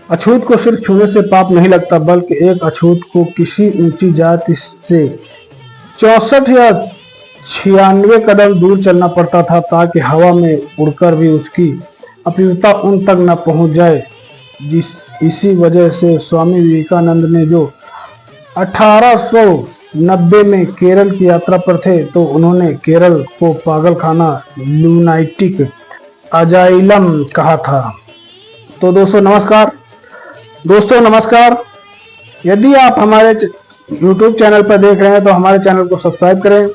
अछूत को सिर्फ छूने से पाप नहीं लगता, बल्कि एक अछूत को किसी ऊंची जाति से 64 या 96 कदम दूर चलना पड़ता था ताकि हवा में उड़कर भी उसकी अपवित्रता उन तक न पहुंच जाए। इसी वजह से स्वामी विवेकानंद ने जो 1890 में केरल की यात्रा पर थे, तो उन्होंने केरल को पागलखाना लूनाटिक अजाइलम कहा था। तो दोस्तों नमस्कार। यदि आप हमारे YouTube चैनल पर देख रहे हैं तो हमारे चैनल को सब्सक्राइब करें।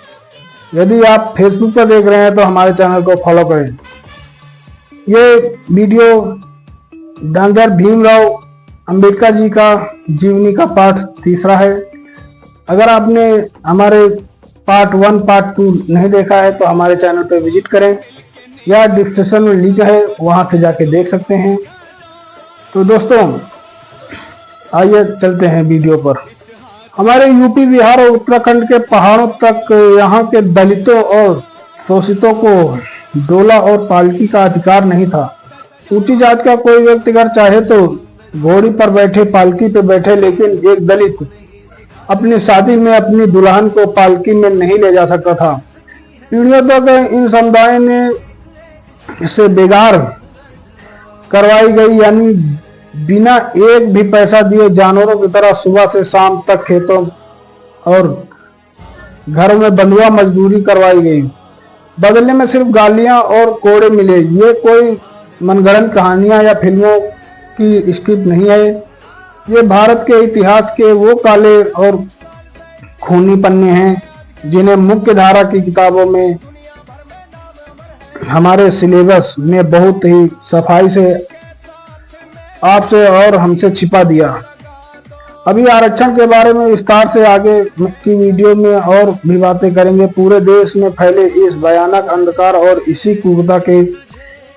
यदि आप Facebook पर देख रहे हैं तो हमारे चैनल को फॉलो करें। ये वीडियो डॉक्टर भीमराव अंबेडकर जी का जीवनी का पार्ट 3 है। अगर आपने हमारे पार्ट 1 पार्ट 2 नहीं देखा है तो हमारे चैनल पर विजिट करें या डिस्क्रिप्शन में लिंक है, वहां से जाके देख सकते हैं। तो दोस्तों आइए चलते हैं वीडियो पर। हमारे यूपी, बिहार और उत्तराखंड के पहाड़ों तक यहाँ के दलितों और शोषितों को डोला और पालकी का अधिकार नहीं था। ऊंची जात का कोई व्यक्ति अगर चाहे तो घोड़ी पर बैठे पालकी पे बैठे, लेकिन एक दलित अपनी शादी में अपनी दुल्हन को पालकी में नहीं ले जा सकता था। पीढ़ियों तक इन समुदाय ने इससे बेगार करवाई गई, यानी बिना एक भी पैसा दिए जानवरों की तरह सुबह से शाम तक खेतों और घरों में बंधुआ मजदूरी करवाई गई। बदले में सिर्फ गालियां और कोड़े मिले। ये कोई मनगढ़ंत कहानियां या फिल्मों की स्क्रिप्ट नहीं है। ये भारत के इतिहास के वो काले और खूनी पन्ने हैं जिन्हें मुख्य धारा की किताबों में, हमारे सिलेबस में बहुत ही सफाई से आपसे और हमसे छिपा दिया। अभी आरक्षण के बारे में विस्तार से आगे की वीडियो में और भी बातें करेंगे। पूरे देश में फैले इस भयानक अंधकार और इसी क्रूरता के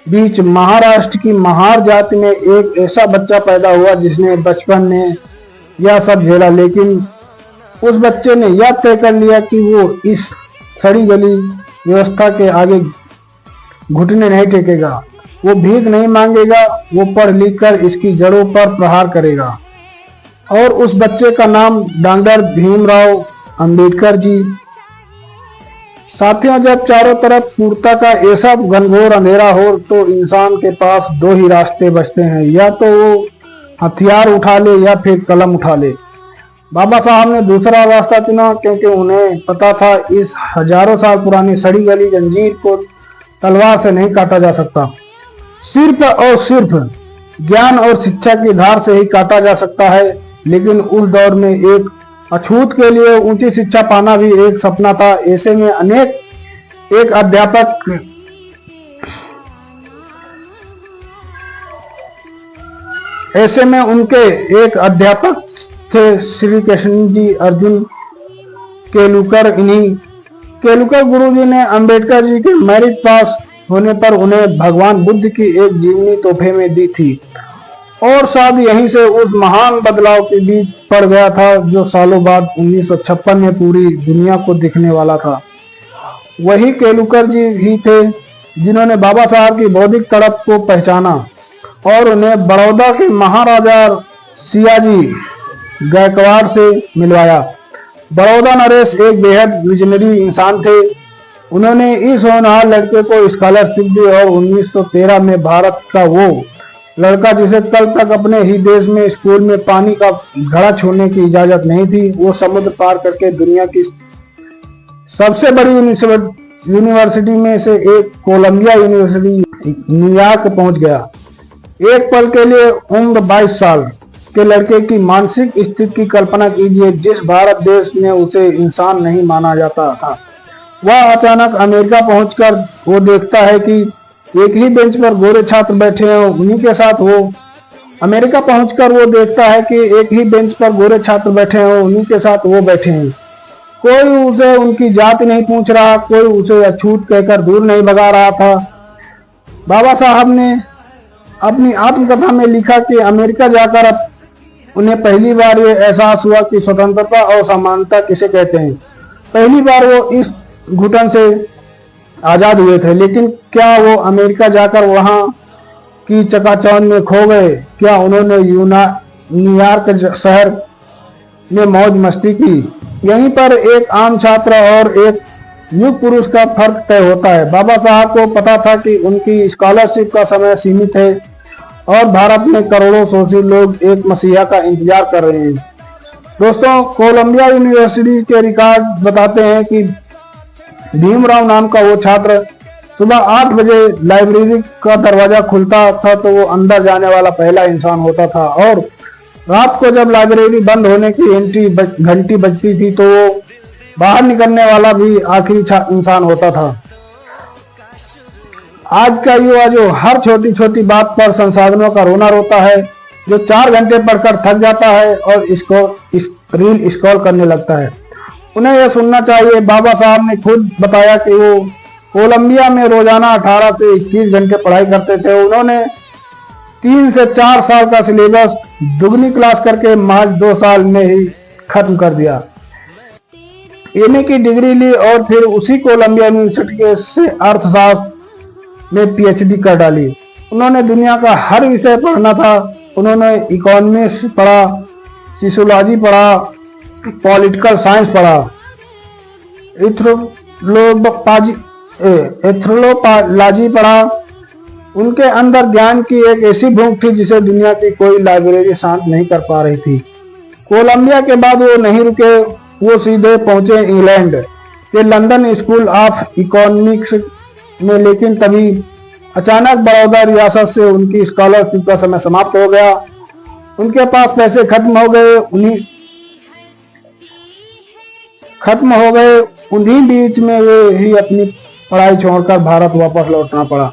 बीच महाराष्ट्र की महार जाति में एक ऐसा बच्चा पैदा हुआ जिसने बचपन में यह सब झेला, लेकिन उस बच्चे ने यह तय कर लिया कि वो इस सड़ी गली व्यवस्था के आगे घुटने नहीं टेकेगा। वो भीख नहीं मांगेगा, वो पढ़ लिख कर इसकी जड़ों पर प्रहार करेगा। और उस बच्चे का नाम डॉक्टर भीमराव अंबेडकर जी। साथियों, जब चारों तरफ क्रूरता का ऐसा घनघोर अंधेरा हो तो इंसान के पास 2 ही रास्ते बचते हैं, या तो वो हथियार उठा ले या फिर कलम उठा ले। बाबा साहब ने दूसरा रास्ता चुना, क्योंकि उन्हें पता था इस हजारों साल पुरानी सड़ी गली जंजीर को तलवार से नहीं काटा जा सकता। सिर्फ और सिर्फ ज्ञान और शिक्षा की धार से ही काटा जा सकता है। लेकिन उस दौर में एक अछूत के लिए ऊंची शिक्षा पाना भी एक सपना था। ऐसे में उनके एक अध्यापक थे श्री कृष्ण जी अर्जुन केलुकर। इन्हीं केलुकर गुरुजी ने अंबेडकर जी के मेरिट पास होने पर उन्हें भगवान बुद्ध की एक जीवनी तोहफे में दी थी। और शायद यहीं से उस महान बदलाव के बीच पड़ गया था जो सालों बाद 1956 में पूरी दुनिया को दिखने वाला था। वही केलुकर जी ही थे जिन्होंने बाबा साहब की बौद्धिक तड़प को पहचाना और उन्हें बड़ौदा के महाराजा सियाजी गायकवाड़ से मिलवाया। बड़ौदा नरेश एक बेहद विजनरी इंसान थे। उन्होंने इस होनहार लड़के को स्कॉलरशिप दी और 1913 में भारत का वो लड़का जिसे कल तक अपने ही देश में स्कूल में पानी का घड़ा छोड़ने की इजाजत नहीं थी, वो समुद्र पार करके दुनिया की सबसे बड़ी यूनिवर्सिटी में से एक कोलंबिया यूनिवर्सिटी न्यूयॉर्क पहुंच गया। एक पल के लिए उम्र 22 साल के लड़के की मानसिक स्थिति की कल्पना कीजिए, जिस भारत देश में उसे इंसान नहीं माना जाता था। वह अचानक अमेरिका पहुंचकर वो देखता है कि एक ही बेंच पर गोरे छात्र बैठे हैं, उन्हीं के साथ वो अमेरिका पहुंचकर वो देखता है कि एक ही बेंच पर गोरे छात्र बैठे हैं, उन्हीं के साथ वो बैठे हैं। कोई उसे उनकी जाति नहीं पूछ रहा, कोई उसे अछूत कहकर दूर नहीं भगा रहा था। बाबा साहब ने अपनी आत्मकथा में लिखा कि अमेरिका जाकर अब उन्हें पहली बार ये एहसास हुआ कि स्वतंत्रता और समानता किसे कहते हैं। पहली बार वो इस घुटन से आजाद हुए थे। लेकिन क्या वो अमेरिका जाकर वहां की चकाचौंध में खो गए। क्या उन्होंने न्यूयॉर्क शहर में मौज मस्ती की? यहीं पर एक आम छात्र और एक युग पुरुष का फर्क तय होता है। बाबा साहब को पता था कि उनकी स्कॉलरशिप का समय सीमित है और भारत में करोड़ों शोषित लोग एक मसीहा का इंतजार कर रहे हैं। दोस्तों, कोलंबिया यूनिवर्सिटी के रिकॉर्ड बताते हैं कि भीमराव नाम का वो छात्र सुबह 8 बजे लाइब्रेरी का दरवाजा खुलता था तो वो अंदर जाने वाला पहला इंसान होता था, और रात को जब लाइब्रेरी बंद होने की घंटी बजती थी तो वो बाहर निकलने वाला भी आखिरी इंसान होता था। आज का युवा जो हर छोटी छोटी बात पर संसाधनों का रोना रोता है, जो 4 घंटे पढ़कर थक जाता है और रील स्क्रॉल करने लगता है, उन्हें यह सुनना चाहिए। बाबा साहब ने खुद बताया कि वो कोलंबिया में रोजाना 18 से 21 घंटे पढ़ाई करते थे। उन्होंने 3 से 4 साल का सिलेबस दुगनी क्लास करके महज 2 साल में ही खत्म कर दिया। एमए की डिग्री ली और फिर उसी कोलंबिया यूनिवर्सिटी से अर्थशास्त्र में पीएचडी कर डाली। उन्होंने दुनिया का हर विषय पढ़ना था। उन्होंने इकोनॉमिक्स पढ़ा, सोशियोलॉजी पढ़ा, पॉलिटिकल साइंस पढ़ा, एथ्रोपोलॉजी पढ़ा। उनके अंदर ज्ञान की एक ऐसी भूख थी जिसे दुनिया की कोई लाइब्रेरी शांत नहीं कर पा रही थी। कोलंबिया के बाद वो नहीं रुके, वो सीधे पहुंचे इंग्लैंड के लंदन स्कूल ऑफ इकोनॉमिक्स में। लेकिन तभी अचानक बड़ौदा रियासत से उनकी स्कॉलरशिप का समय समाप्त हो गया। उनके पास पैसे खत्म हो गए। उन्हीं बीच में वे ही अपनी पढ़ाई छोड़कर भारत वापस लौटना पड़ा।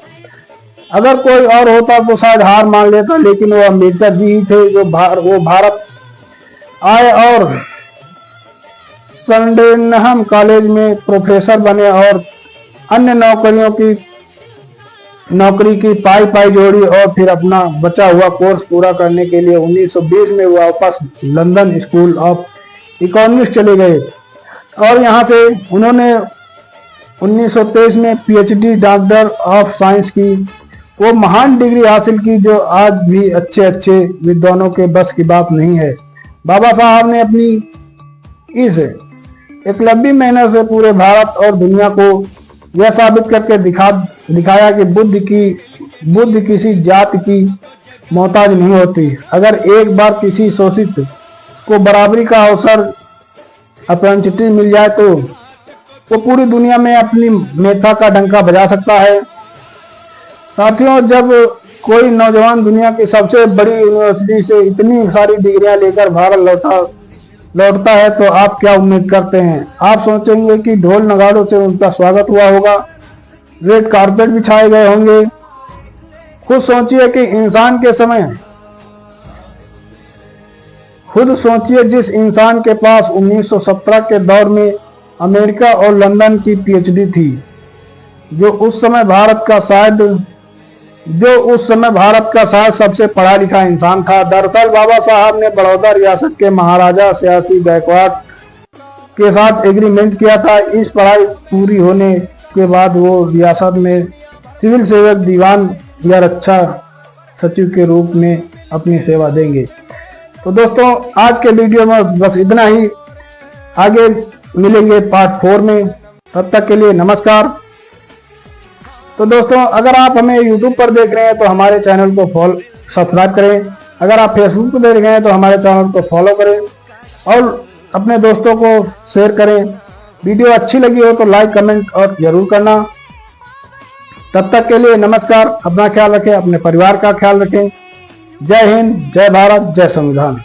अगर कोई और होता तो शायद हार मान लेता, लेकिन वो अम्बेडकर जी ही थे जो वो भारत आए और संडेनहम कॉलेज में प्रोफेसर बने और अन्य नौकरी की पाई जोड़ी और फिर अपना बचा हुआ कोर्स पूरा करने के लिए 1920 में वापस लंदन स्कूल ऑफ इकोनॉमिक्स चले गए और यहाँ से उन्होंने 1923 में पीएचडी डॉक्टर ऑफ साइंस की वो महान डिग्री हासिल की जो आज भी अच्छे विद्वानों के बस की बात नहीं है। बाबा साहब ने अपनी इस एकलव्य मेहनत से पूरे भारत और दुनिया को यह साबित करके दिखाया कि बुद्ध किसी जाति की मोहताज नहीं होती। अगर एक बार किसी शोषित को बराबरी का अवसर अपॉर्चुनिटी मिल जाए तो वो पूरी दुनिया में अपनी मेथा का डंका बजा सकता है। साथियों, जब कोई नौजवान दुनिया की सबसे बड़ी यूनिवर्सिटी से इतनी सारी डिग्रियां लेकर भारत लौटता है तो आप क्या उम्मीद करते हैं? आप सोचेंगे कि ढोल नगाड़ों से उनका स्वागत हुआ होगा, रेड कारपेट बिछाए गए होंगे। खुद सोचिए जिस इंसान के पास 1917 के दौर में अमेरिका और लंदन की पीएचडी थी, जो उस समय भारत का शायद सबसे पढ़ा लिखा इंसान था। दरअसल बाबा साहब ने बड़ौदा रियासत के महाराजा सियासी गायकवाड़ के साथ एग्रीमेंट किया था। इस पढ़ाई पूरी होने के बाद वो रियासत में सिविल सेवक, दीवान या रक्षा सचिव के रूप में अपनी सेवा देंगे। तो दोस्तों, आज के वीडियो में बस इतना ही। आगे मिलेंगे पार्ट 4 में। तब तक के लिए नमस्कार। तो दोस्तों, अगर आप हमें YouTube पर देख रहे हैं तो हमारे चैनल को सब्सक्राइब करें। अगर आप Facebook पर देख रहे हैं तो हमारे चैनल को फॉलो करें और अपने दोस्तों को शेयर करें। वीडियो अच्छी लगी हो तो लाइक, कमेंट और जरूर करना। तब तक के लिए नमस्कार। अपना ख्याल रखें, अपने परिवार का ख्याल रखें। जय हिंद, जय भारत, जय संविधान।